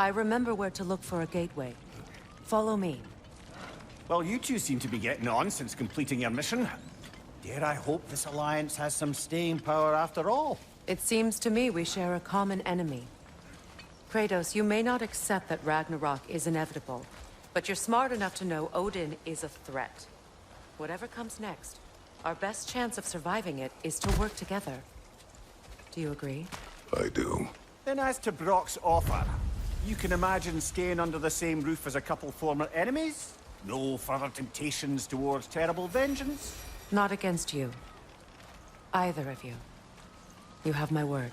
I remember where to look for a gateway. Follow me. Well, you two seem to be getting on since completing your mission. Dare I hope this alliance has some staying power after all? It seems to me we share a common enemy. Kratos, you may not accept that Ragnarok is inevitable, but you're smart enough to know Odin is a threat. Whatever comes next, our best chance of surviving it is to work together. Do you agree? I do. Then as to Brock's offer, you can imagine staying under the same roof as a couple former enemies? No further temptations towards terrible vengeance? Not against you. Either of you. You have my word.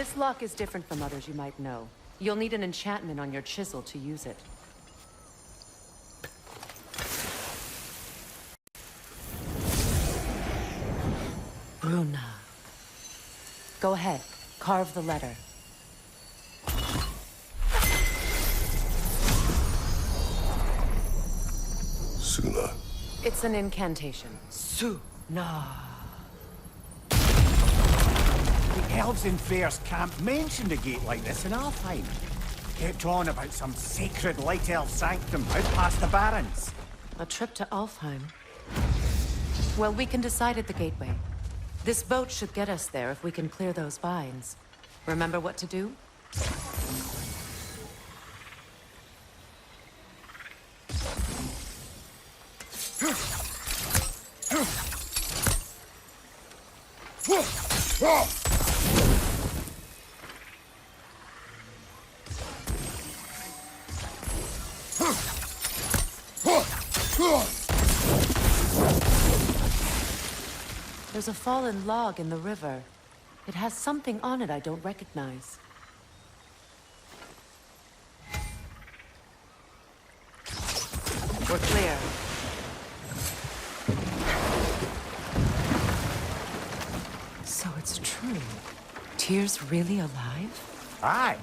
This lock is different from others you might know. You'll need an enchantment on your chisel to use it. Bruna. Go ahead. Carve the letter. Suna. It's an incantation. Suna. The elves in Fair's camp mentioned a gate like this in Alfheim. Kept on about some sacred light elf sanctum out past the Barrens. A trip to Alfheim. Well, we can decide at the gateway. This boat should get us there if we can clear those vines. Remember what to do? There's a fallen log in the river. It has something on it I don't recognize. We're clear. So it's true. Tyr's really alive? Aye.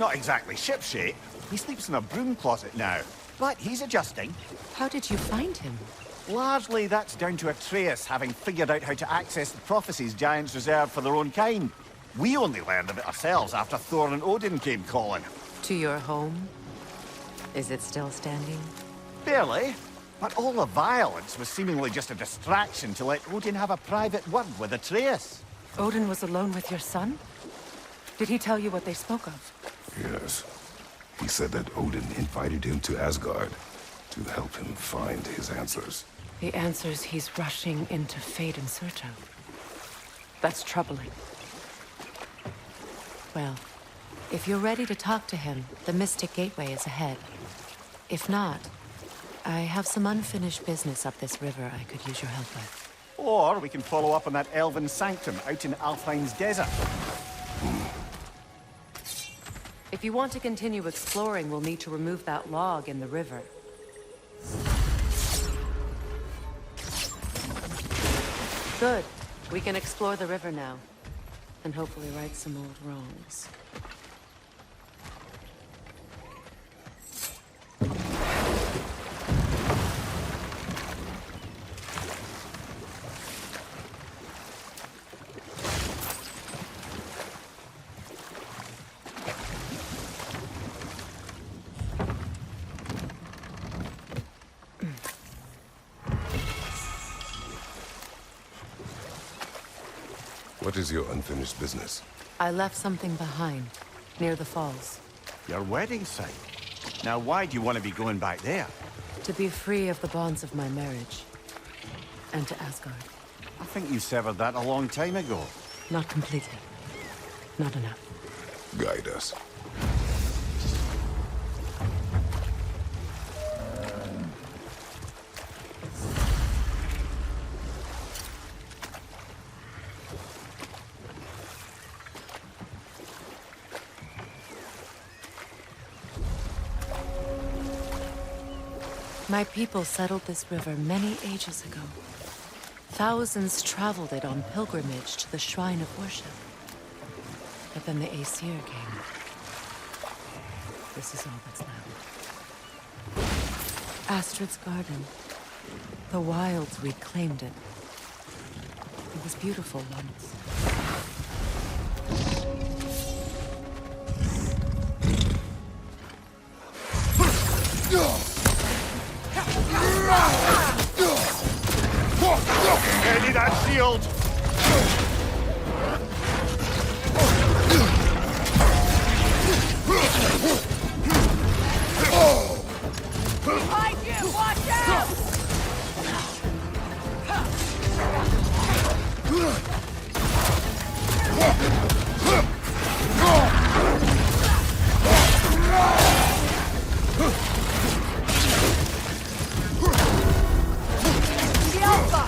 Not exactly shipshape. He sleeps in a broom closet now. But he's adjusting. How did you find him? Largely, that's down to Atreus having figured out how to access the prophecies giants reserved for their own kind. We only learned of it ourselves after Thor and Odin came calling. To your home? Is it still standing? Barely. But all the violence was seemingly just a distraction to let Odin have a private word with Atreus. Odin was alone with your son? Did he tell you what they spoke of? Yes. He said that Odin invited him to Asgard to help him find his answers. The answers he's rushing into fate in search of. That's troubling. Well, if you're ready to talk to him, the Mystic Gateway is ahead. If not, I have some unfinished business up this river I could use your help with. Or we can follow up on that elven sanctum out in Alfheim's desert. If you want to continue exploring, we'll need to remove that log in the river. Good. We can explore the river now. And hopefully right some old wrongs. What is your unfinished business? I left something behind, near the falls. Your wedding site. Now why do you want to be going back there? To be free of the bonds of my marriage. And to Asgard. I think you severed that a long time ago. Not completely. Not enough. Guide us. My people settled this river many ages ago. Thousands traveled it on pilgrimage to the shrine of worship. But then the Aesir came. This is all that's left. Astrid's garden. The wilds reclaimed it. It was beautiful once. Ready that shield! Behind you! Watch out! The Alpha!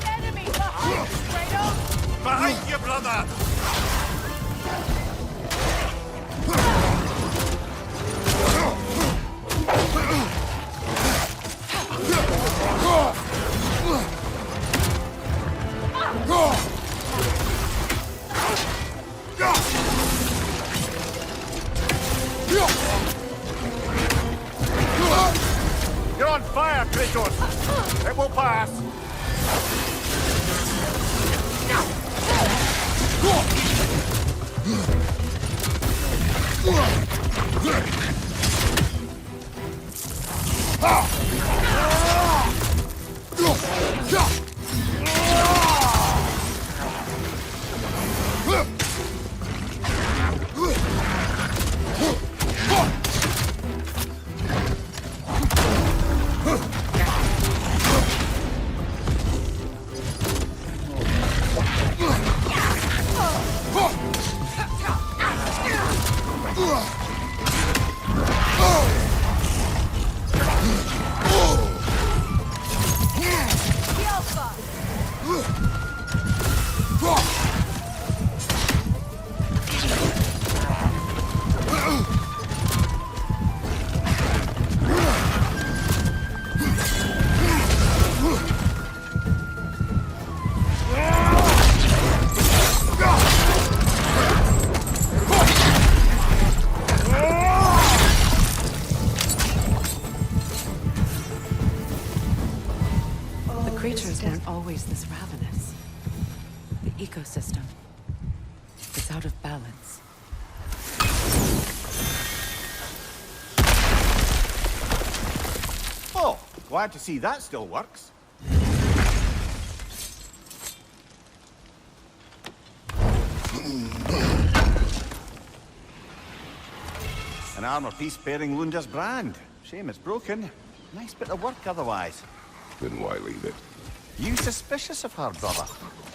Enemy behind you, Kratos! Behind you, brother! You're on fire, Kratos! It will pass! It's out of balance. Oh, glad to see that still works. An armor piece bearing Lunda's brand. Shame it's broken. Nice bit of work otherwise. Then why leave it? You suspicious of her, brother?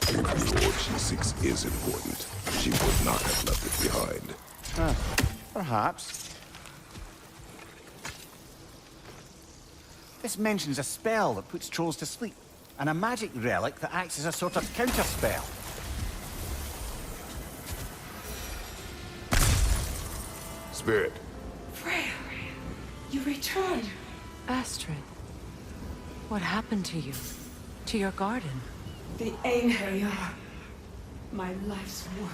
If the ore she seeks is important, she would not have left it behind. Perhaps. This mentions a spell that puts trolls to sleep, and a magic relic that acts as a sort of counter-spell. Spirit. Freya, you returned. Astrid, what happened to you? To your garden? The Einherjar. My life's work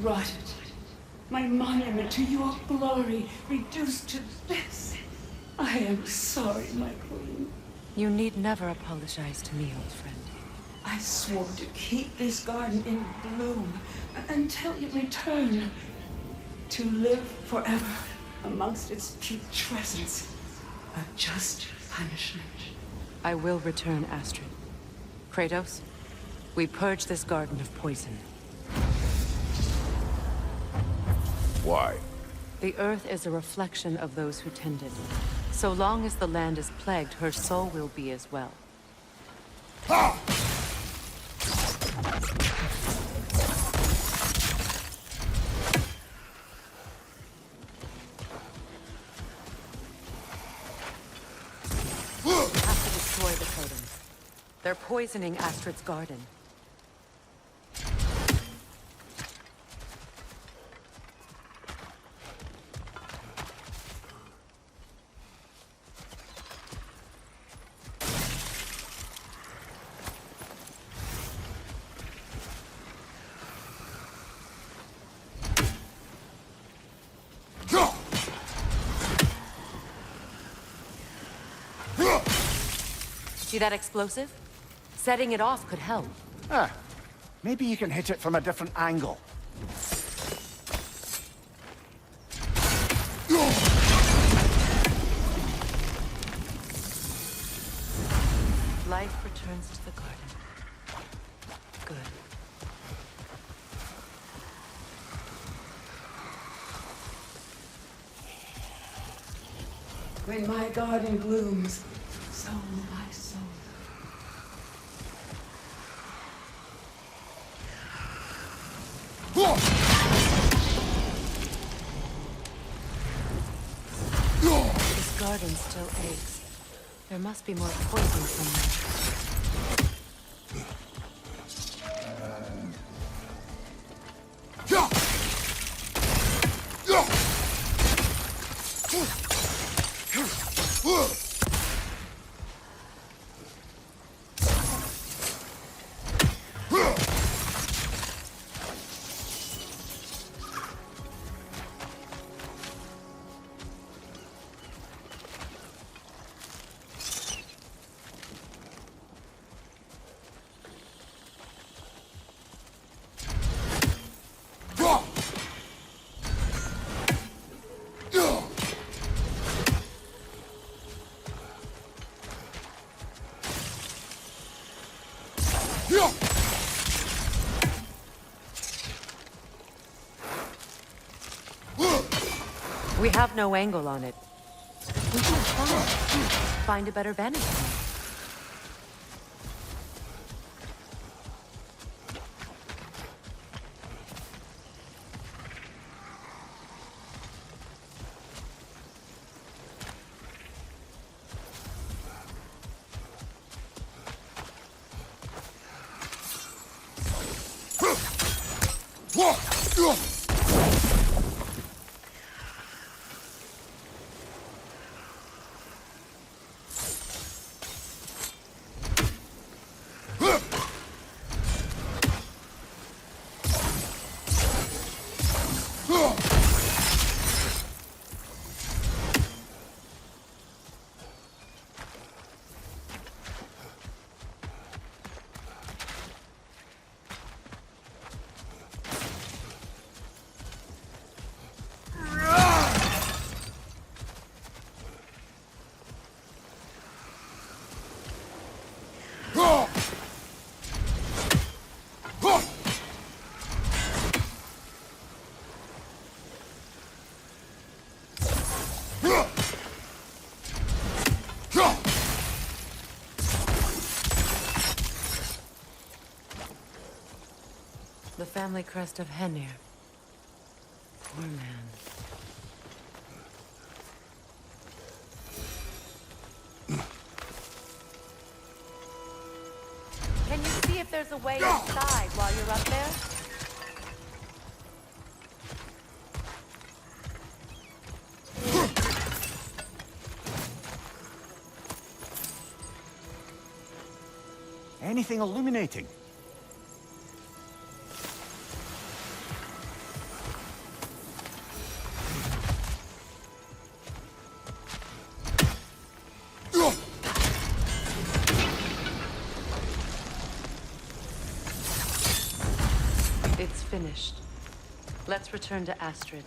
rotted. My monument to your glory reduced to this. I am sorry, my queen. You need never apologize to me, old friend. I swore to keep this garden in bloom until you return. To live forever amongst its putrescence. A just punishment. I will return, Astrid. Kratos, we purge this garden of poison. Why? The earth is a reflection of those who tend it. So long as the land is plagued, her soul will be as well. We have to destroy the totems. They're poisoning Astrid's garden. See that explosive? Setting it off could help. Maybe you can hit it from a different angle. Life returns to the garden. Good. When my garden blooms, so will my soul. This garden still aches. There must be more poison somewhere. We have no angle on it. We should find a better vantage point. family crest of Henir. Poor man. Can you see if there's a way inside while you're up there? Anything illuminating? It's finished. Let's return to Astrid.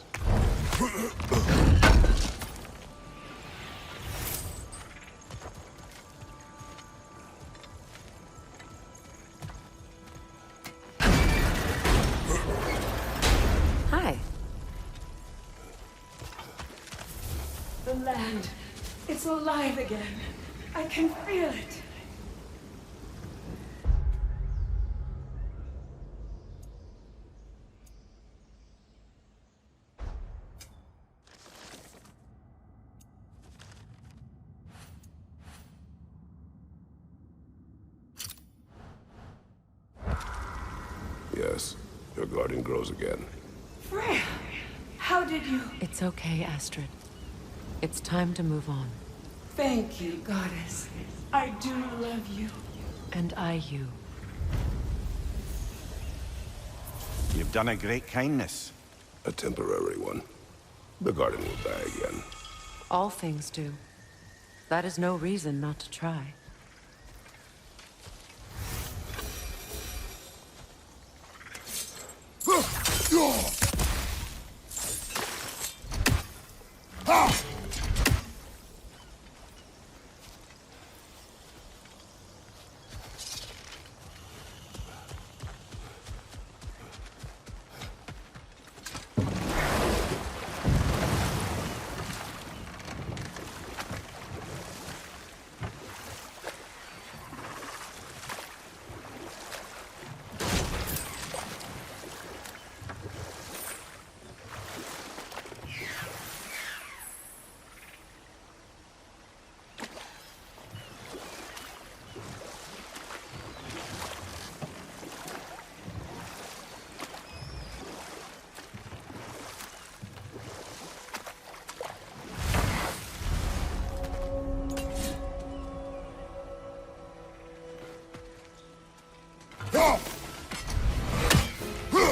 Hi. The land. It's alive again. I can feel it. Yes, your garden grows again. Freya, how did you... It's okay, Astrid. It's time to move on. Thank you, goddess. I do love you. And I you. You've done a great kindness. A temporary one. The garden will die again. All things do. That is no reason not to try.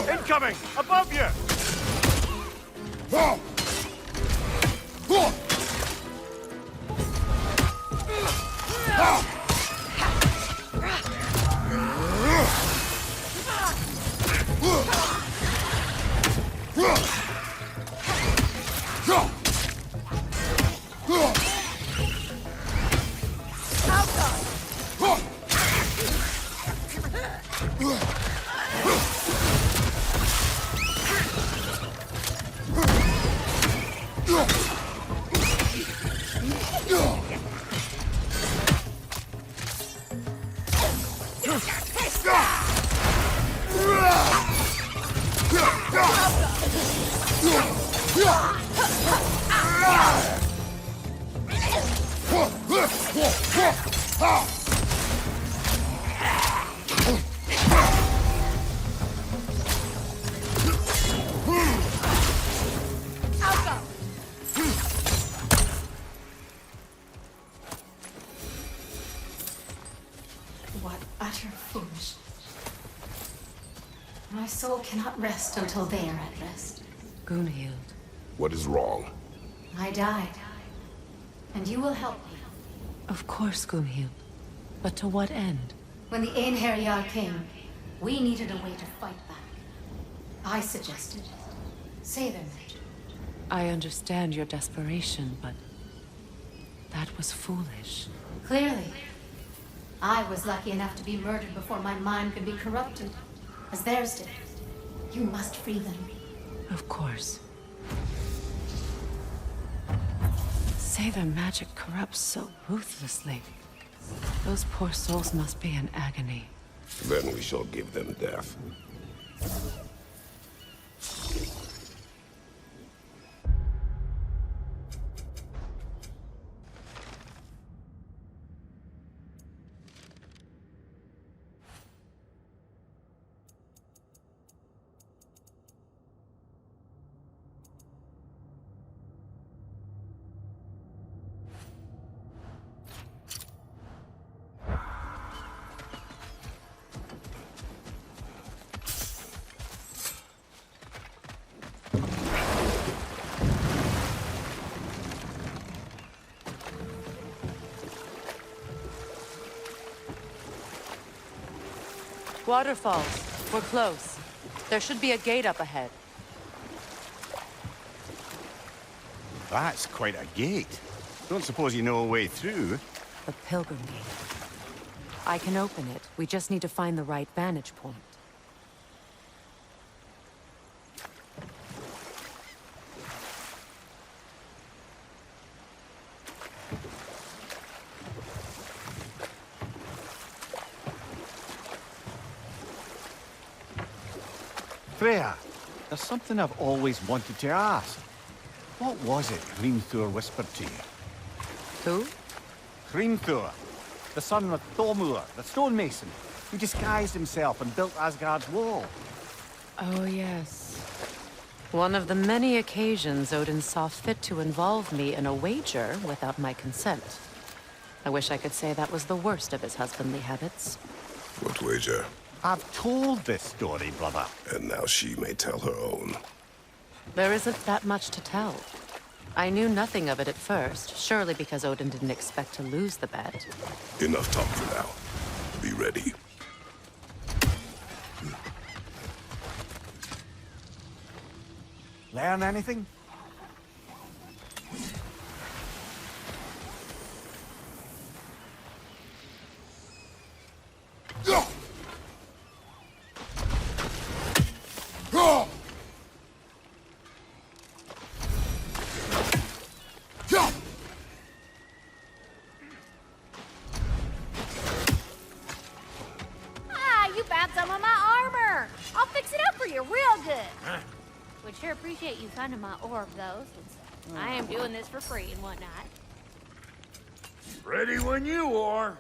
Incoming! Above you! What utter foolishness. My soul cannot rest until they are at rest. Gunhild. What is wrong? I died. And you will help me. Of course, Gunhild. But to what end? When the Einherjar came, we needed a way to fight back. I suggested say their magic. I understand your desperation, but that was foolish. Clearly. I was lucky enough to be murdered before my mind could be corrupted, as theirs did. You must free them. Of course. Say their magic corrupts so ruthlessly. Those poor souls must be in agony. Then we shall give them death. Waterfalls. We're close. There should be a gate up ahead. That's quite a gate. Don't suppose you know a way through? The Pilgrim Gate. I can open it. We just need to find the right vantage point. Freya, there's something I've always wanted to ask. What was it Hrimthur whispered to you? Who? Hrimthur, the son of Thormur, the stonemason, who disguised himself and built Asgard's wall. Oh, yes. One of the many occasions Odin saw fit to involve me in a wager without my consent. I wish I could say that was the worst of his husbandly habits. What wager? I've told this story, brother. And now she may tell her own. There isn't that much to tell. I knew nothing of it at first, surely because Odin didn't expect to lose the bet. Enough talk for now. Be ready. Learn anything? You found some of my armor. I'll fix it up for you real good. Would sure appreciate you finding my orb, though, since I am doing this for free and whatnot. Ready when you are.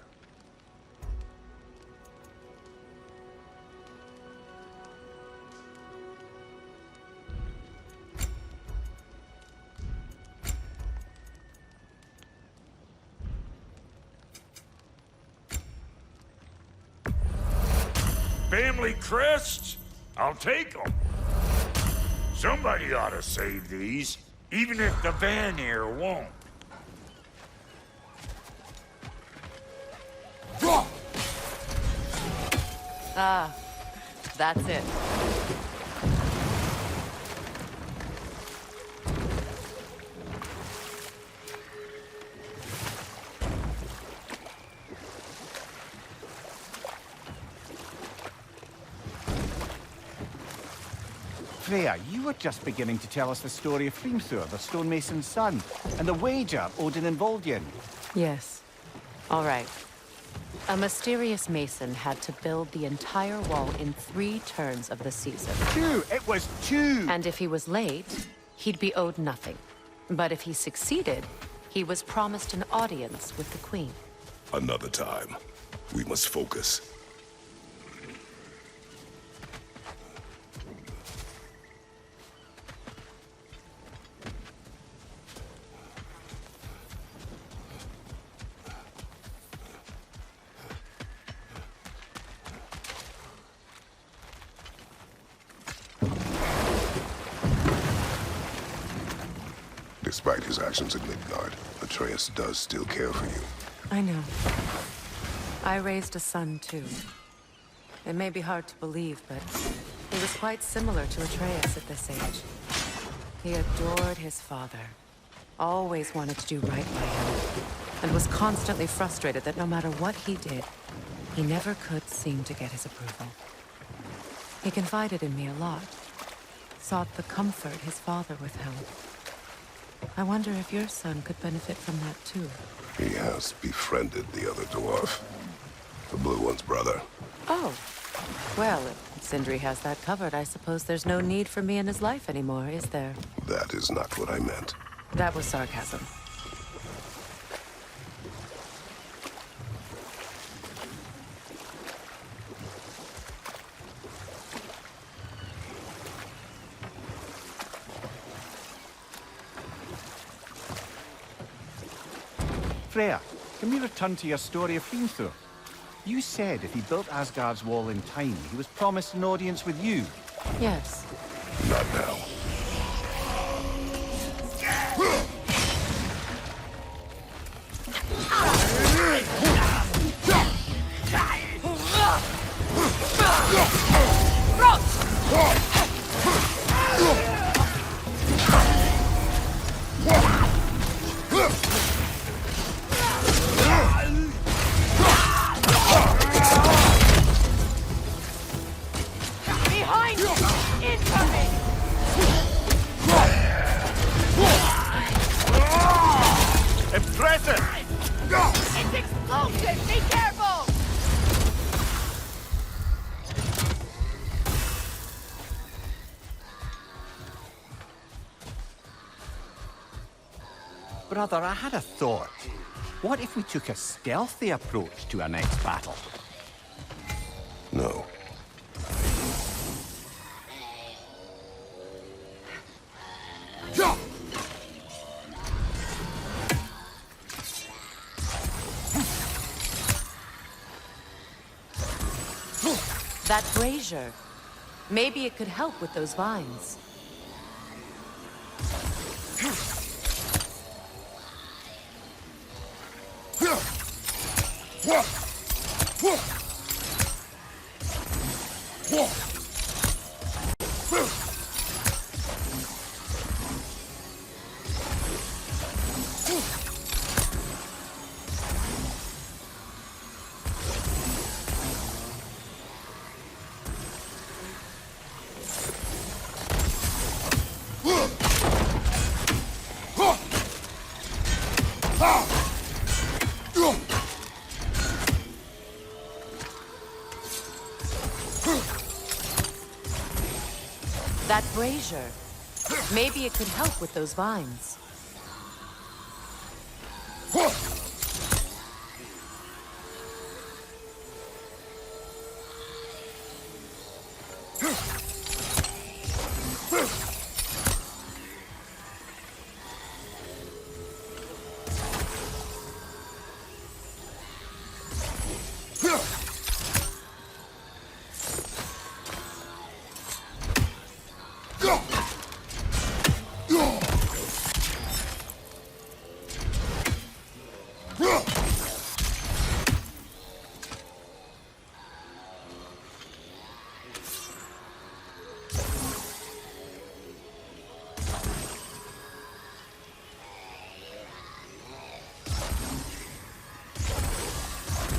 Family crests? I'll take them. Somebody ought to save these, even if the Vanir won't. Ah, that's it. Freya, you were just beginning to tell us the story of Hrimthur, the stonemason's son, and the wager Odin involved you in. Yes. All right. A mysterious mason had to build the entire wall in 3 turns of the season. 2! It was 2! And if he was late, he'd be owed nothing. But if he succeeded, he was promised an audience with the queen. Another time. We must focus. Despite his actions in Midgard, Atreus does still care for you. I know. I raised a son, too. It may be hard to believe, but he was quite similar to Atreus at this age. He adored his father, always wanted to do right by him, and was constantly frustrated that no matter what he did, he never could seem to get his approval. He confided in me a lot, sought the comfort his father withheld. I wonder if your son could benefit from that, too. He has befriended the other dwarf. The blue one's brother. Oh. Well, Sindri has that covered. I suppose there's no need for me in his life anymore, is there? That is not what I meant. That was sarcasm. Freya, can we return to your story of Hrimthur? You said if he built Asgard's wall in time, he was promised an audience with you. Yes. Not now. Behind you! Incoming! Impressive! It's explosive! Be careful! Brother, I had a thought. What if we took a stealthy approach to our next battle? No. That brazier. Maybe it could help with those vines. That brazier. Maybe it could help with those vines.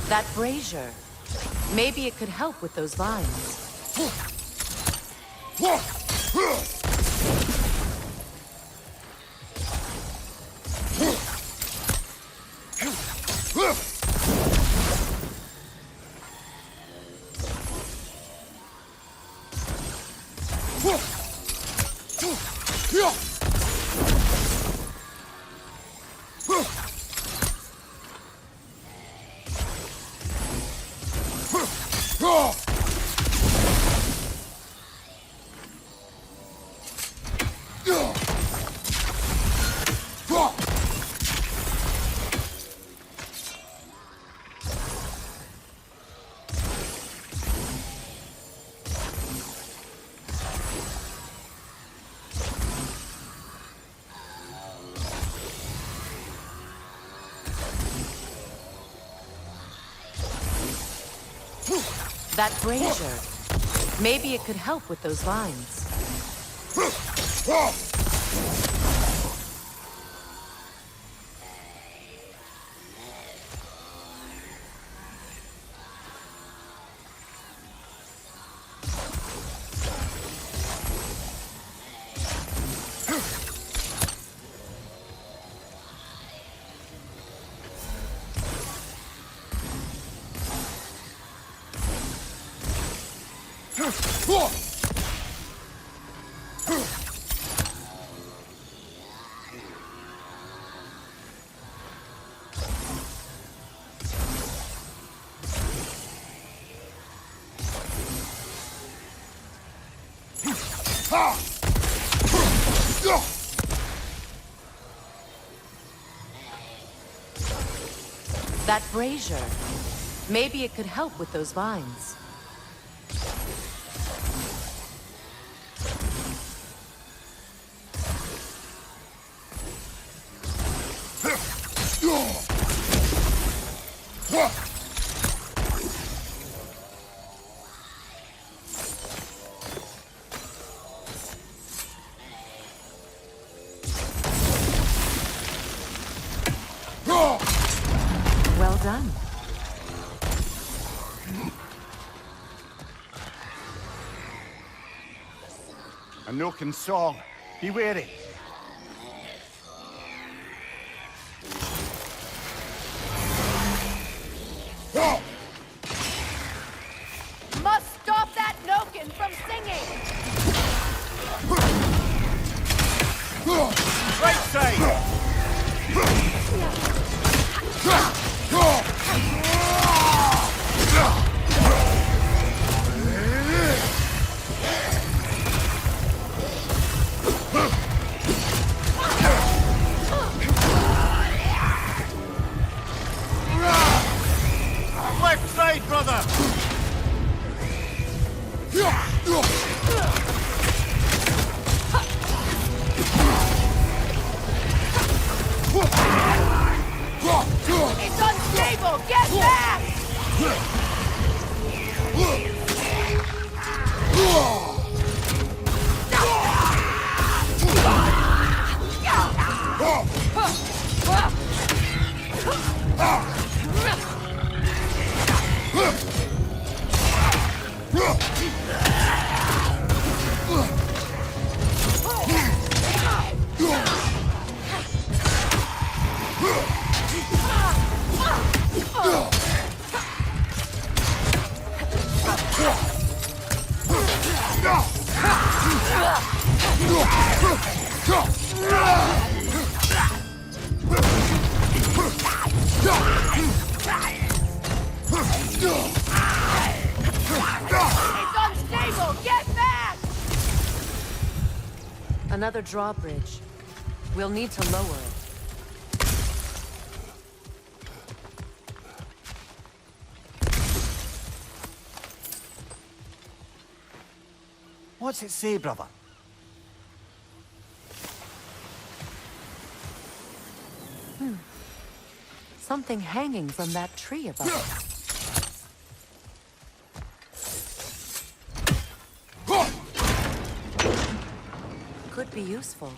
That brazier. Maybe it could help with those vines. That brazier. Maybe it could help with those vines. That brazier. Maybe it could help with those vines. Well done. A Noken song. Be wary. Must stop that Noken from singing! Right side! Left side, brother! It's unstable! Get back! It's unstable! Get back! Another drawbridge. We'll need to lower it. What's it say, brother? Something hanging from that tree above. Could be useful.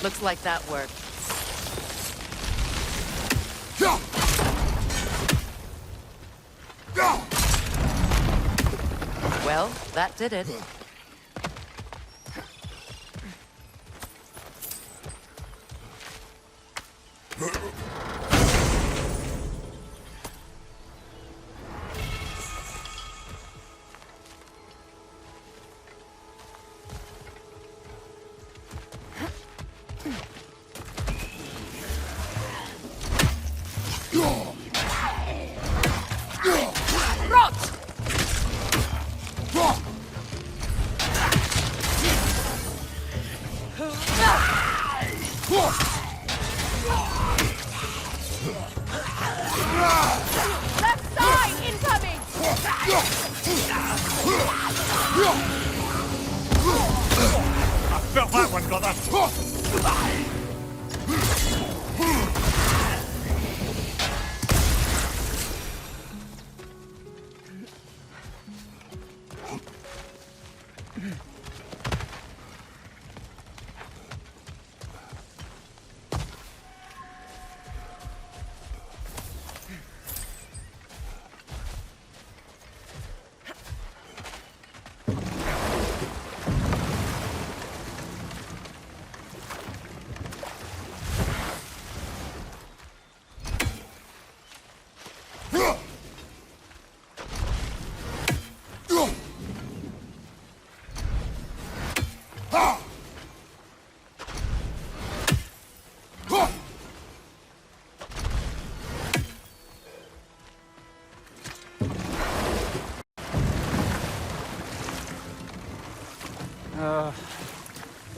Looks like that worked. Well, that did it. Left side incoming! I felt that one, brother.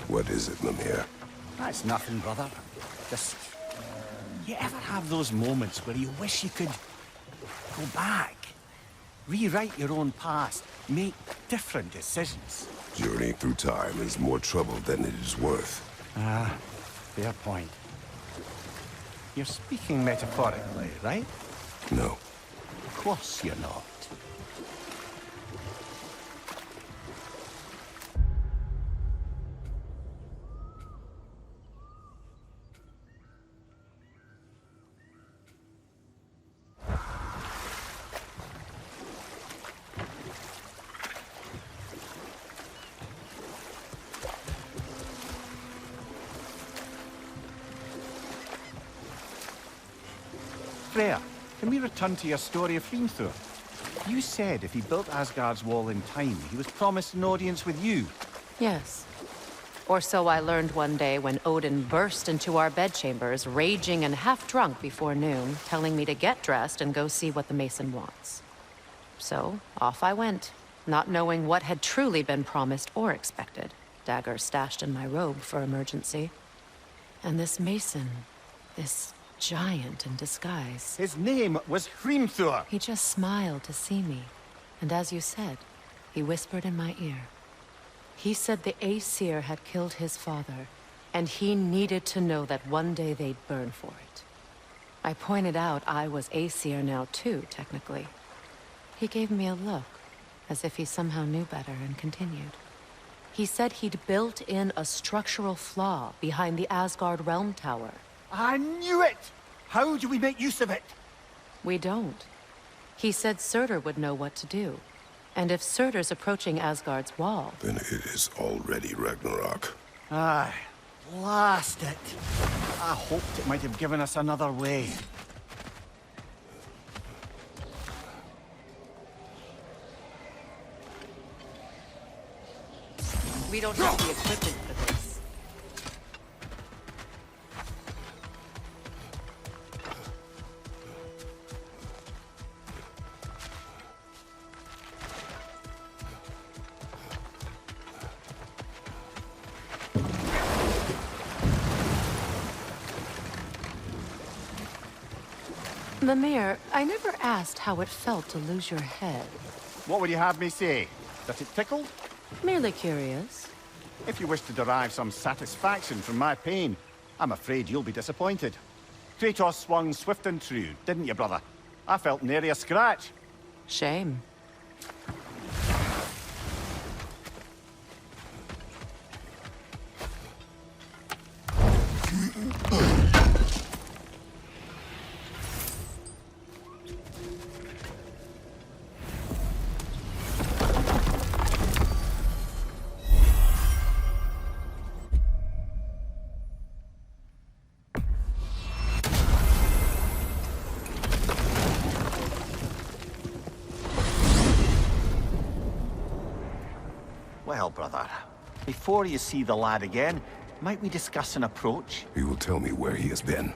What is it, Mimir? That's nothing, brother. Just... You ever have those moments where you wish you could go back? Rewrite your own past, make different decisions? Journeying through time is more trouble than it is worth. Ah, fair point. You're speaking metaphorically, right? No. Of course you're not. Freya, can we return to your story of Hrimthur? You said if he built Asgard's wall in time, he was promised an audience with you. Yes. Or so I learned one day when Odin burst into our bedchambers, raging and half-drunk before noon, telling me to get dressed and go see what the Mason wants. So, off I went, not knowing what had truly been promised or expected. Dagger stashed in my robe for emergency. And this Mason, this giant in disguise. His name was Hrimthur. He just smiled to see me. And as you said, he whispered in my ear. He said the Aesir had killed his father, and he needed to know that one day they'd burn for it. I pointed out I was Aesir now too, technically. He gave me a look, as if he somehow knew better, and continued. He said he'd built in a structural flaw behind the Asgard Realm Tower. I knew it! How do we make use of it? We don't. He said Surtur would know what to do. And if Surtur's approaching Asgard's wall... Then it is already Ragnarok. Aye, blast it. I hoped it might have given us another way. We don't have the equipment for this. Mimir, I never asked how it felt to lose your head. What would you have me say? That it tickled? Merely curious. If you wish to derive some satisfaction from my pain, I'm afraid you'll be disappointed. Kratos swung swift and true, didn't you, brother? I felt nary a scratch. Shame. Well, brother, before you see the lad again, might we discuss an approach? He will tell me where he has been.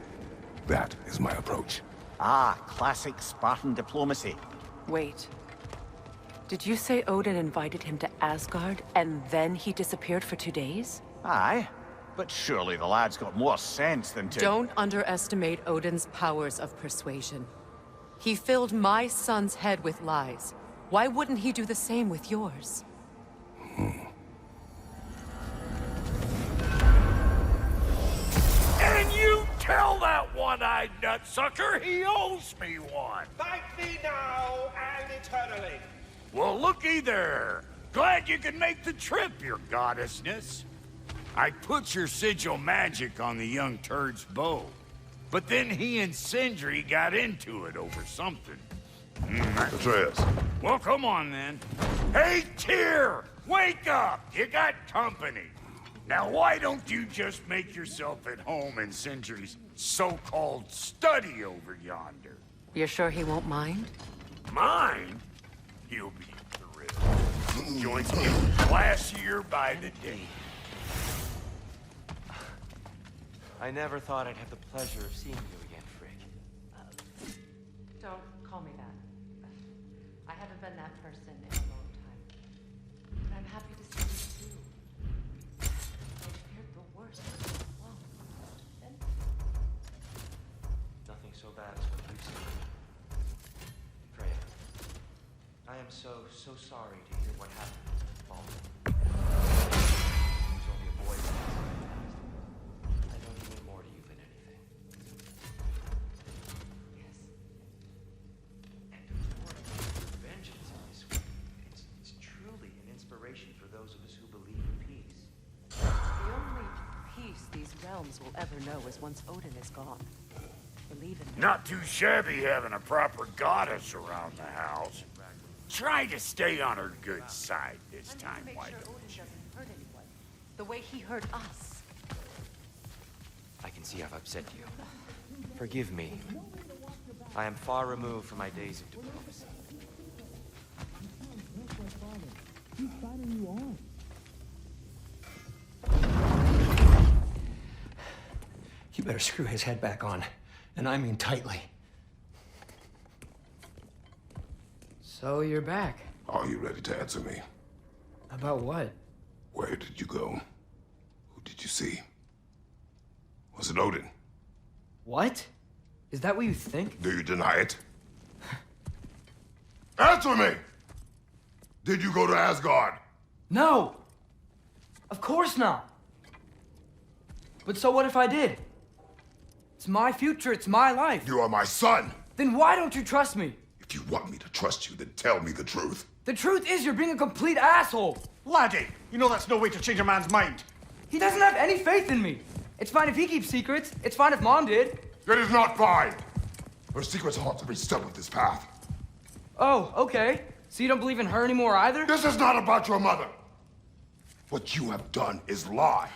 That is my approach. Ah, classic Spartan diplomacy. Wait. Did you say Odin invited him to Asgard, and then he disappeared for 2 days? Aye. But surely the lad's got more sense than to... Don't underestimate Odin's powers of persuasion. He filled my son's head with lies. Why wouldn't he do the same with yours? And you tell that one-eyed nutsucker he owes me one. Thank thee now and eternally. Well, looky there. Glad you could make the trip, your goddessness. I put your sigil magic on the young turd's bow. But then he and Sindri got into it over something. Atreus. Well, come on then. Hey, Tyr! Wake up! You got company. Now, why don't you just make yourself at home in Sindri's so-called study over yonder? You're sure he won't mind? Mine? He'll be thrilled. Joins me classier by the day. I never thought I'd have the pleasure of seeing you again, Frigg. Don't call me that. I haven't been that person in a long time. But I'm happy to see you too. I feared the worst for so long. Then Nothing so bad as what you've seen. Freya, I am so sorry to hear what happened to Paul. He was only a boy when I was baptized. I know he meant more to you than anything. yes. And your vengeance in this way, it's truly an inspiration for those of us who believe in peace. The only peace these realms will ever know is once Odin is gone. Believe in me. Not too shabby having a proper goddess around the house. Try to stay on her good side this I'm time, to make why sure don't Odin you? doesn't hurt anyone. The way he hurt us. I can see I've upset you. Forgive me. I am far removed from my days of diplomacy. You better screw his head back on. And I mean tightly. So you're back. Are you ready to answer me? About what? Where did you go? Who did you see? Was it Odin? What? Is that what you think? Do you deny it? Answer me! Did you go to Asgard? No! Of course not! But so what if I did? It's my future, it's my life. You are my son! Then why don't you trust me? If you want me to trust you, then tell me the truth. The truth is you're being a complete asshole. Laddie, you know that's no way to change a man's mind. He doesn't have any faith in me. It's fine if he keeps secrets. It's fine if Mom did. It is not fine! Her secrets ought to be stuck with this path. Oh, okay. So you don't believe in her anymore either? This is not about your mother! What you have done is lie.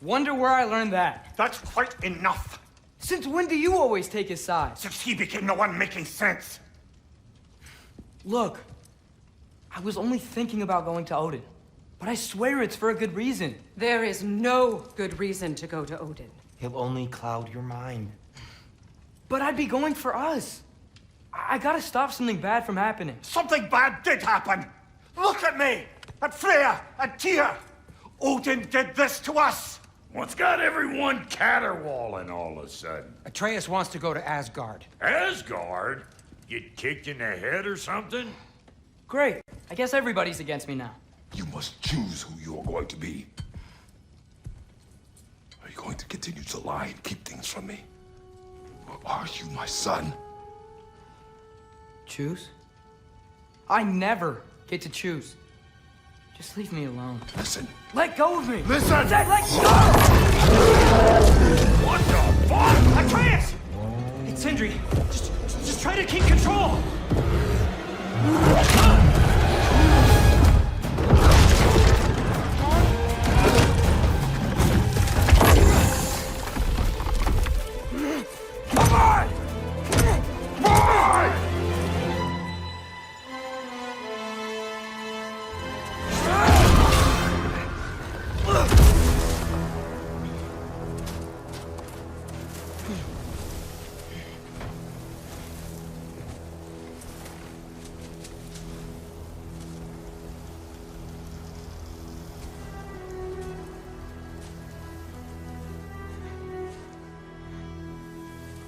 Wonder where I learned that. That's quite enough. Since when do you always take his side? Since he became the one making sense. Look, I was only thinking about going to Odin. But I swear it's for a good reason. There is no good reason to go to Odin. He'll only cloud your mind. But I'd be going for us. I gotta stop something bad from happening. Something bad did happen. Look at me, at Freya, and Tyr. Odin did this to us. What's got everyone caterwauling all of a sudden? Atreus wants to go to Asgard. Asgard? Get kicked in the head or something? Great. I guess everybody's against me now. You must choose who you are going to be. Are you going to continue to lie and keep things from me? Or are you my son? Choose? I never get to choose. Just leave me alone. Listen. Let go of me! Listen! Dad, let go! What the fuck? Atreus! It's Sindri. Just try to keep control! Come on! Come on!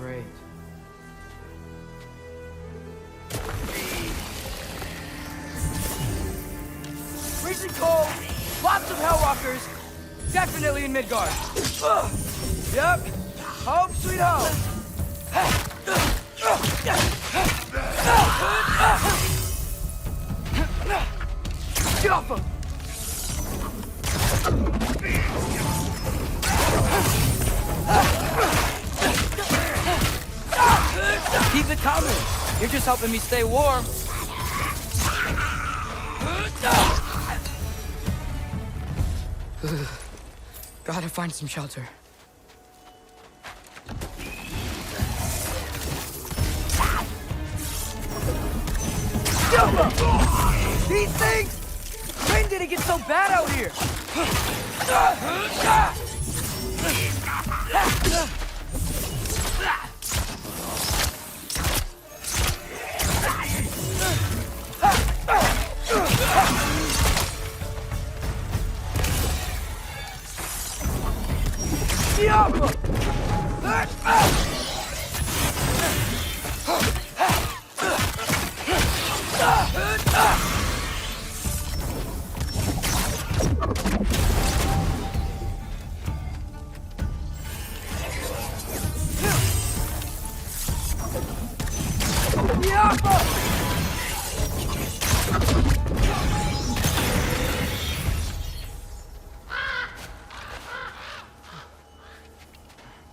Great. Freezing cold, lots of Hellwalkers, definitely in Midgard. Yep, home sweet home. Get off him! Keep it coming. You're just helping me stay warm. Gotta find some shelter. These things! When did it get so bad out here?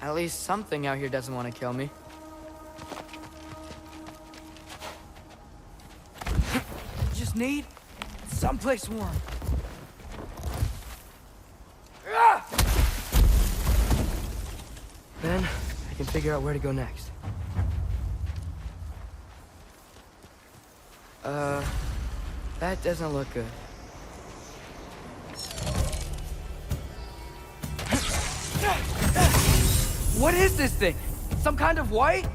At least something out here doesn't want to kill me. Just need someplace warm. Then I can figure out where to go next. That doesn't look good. What is this thing? Some kind of white?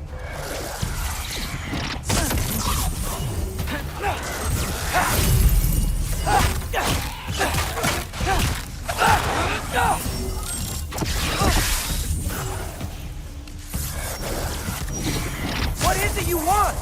What is it you want?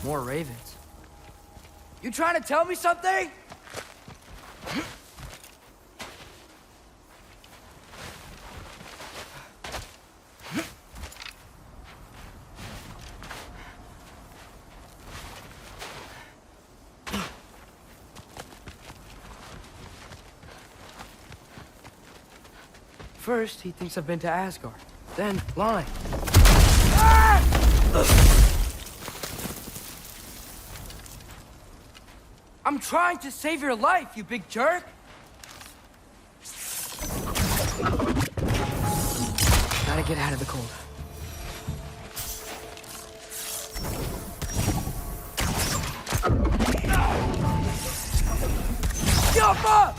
More ravens. You trying to tell me something? First, he thinks I've been to Asgard. Then, lying. I'm trying to save your life, you big jerk! Gotta get out of the cold. Jump up!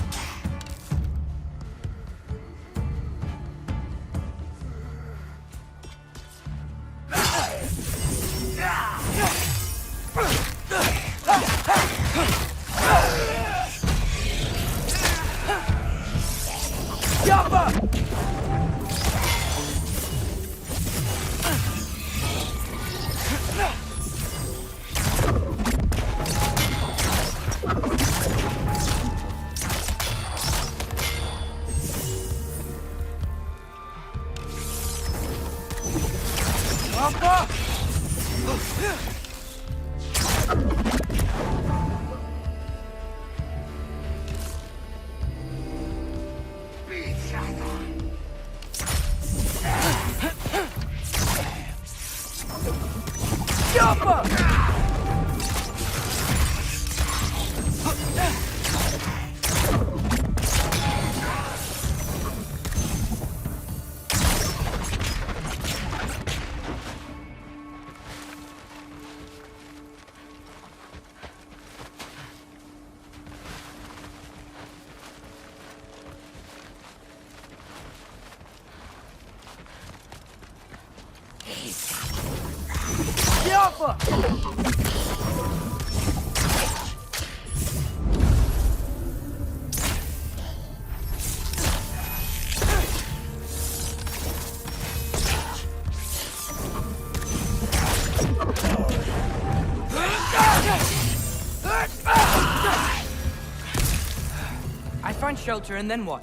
I find shelter, and then what?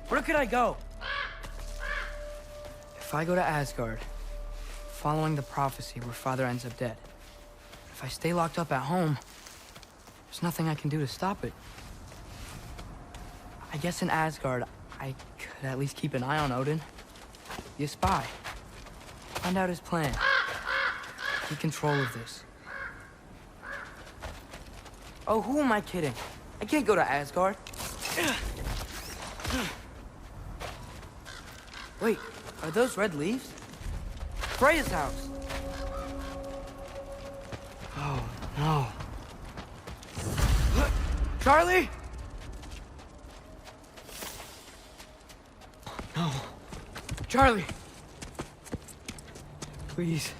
Where could I go? If I go to Asgard, following the prophecy where Father ends up dead, if I stay locked up at home, there's nothing I can do to stop it. I guess in Asgard, I could at least keep an eye on Odin. Be a spy. Find out his plan. Take control of this. Oh, who am I kidding? I can't go to Asgard. Wait, are those red leaves? Freya's house! Oh, no. Charlie! No. Charlie! Please.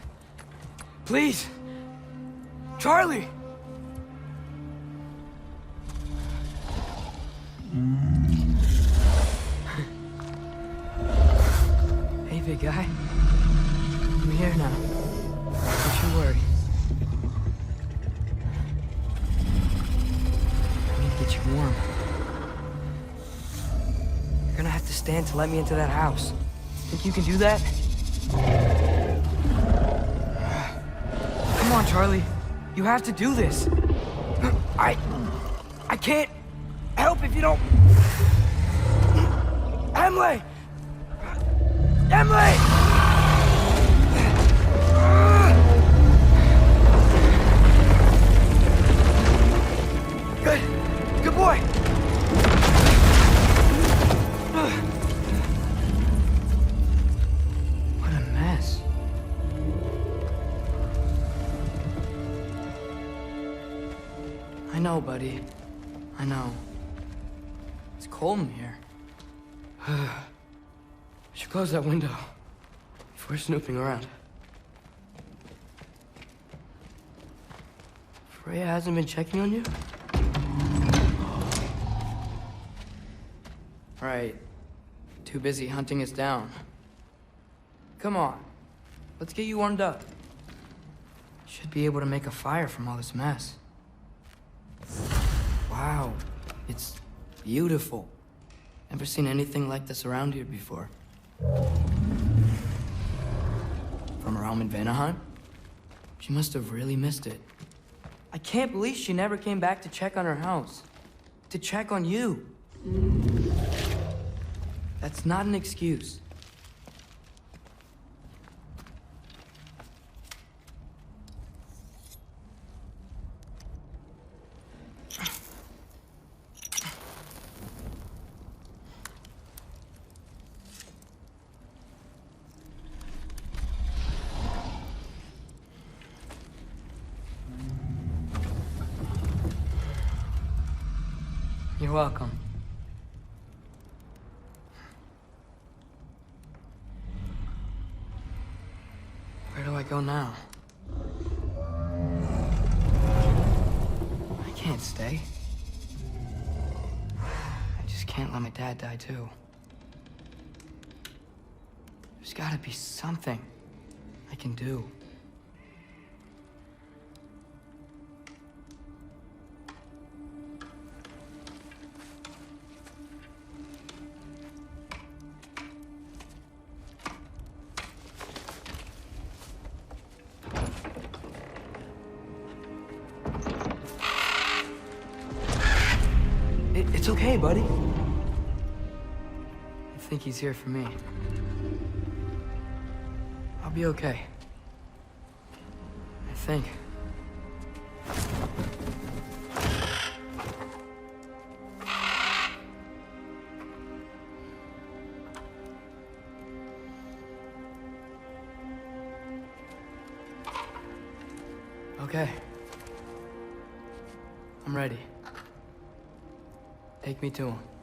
Please! Charlie! Hey, big guy. I'm here now. Don't you worry. I need to get you warm. You're gonna have to stand to let me into that house. Think you can do that? Come on, Charlie. You have to do this. I can't help if you don't... Emily! Emily! Good boy! What a mess. I know, buddy. I know. It's cold in here. I should close that window if we're snooping around. Freya hasn't been checking on you? Right. Too busy hunting us down. Come on. Let's get you warmed up. Should be able to make a fire from all this mess. Wow. It's beautiful. Never seen anything like this around here before. From her home in Vanaheim? She must have really missed it. I can't believe she never came back to check on her house. To check on you. That's not an excuse. You're welcome. Where do I go now? I can't stay. I just can't let my dad die too. There's gotta be something I can do. It's okay, buddy. I think he's here for me. I'll be okay. I think. Okay. I'm ready. Take me to him.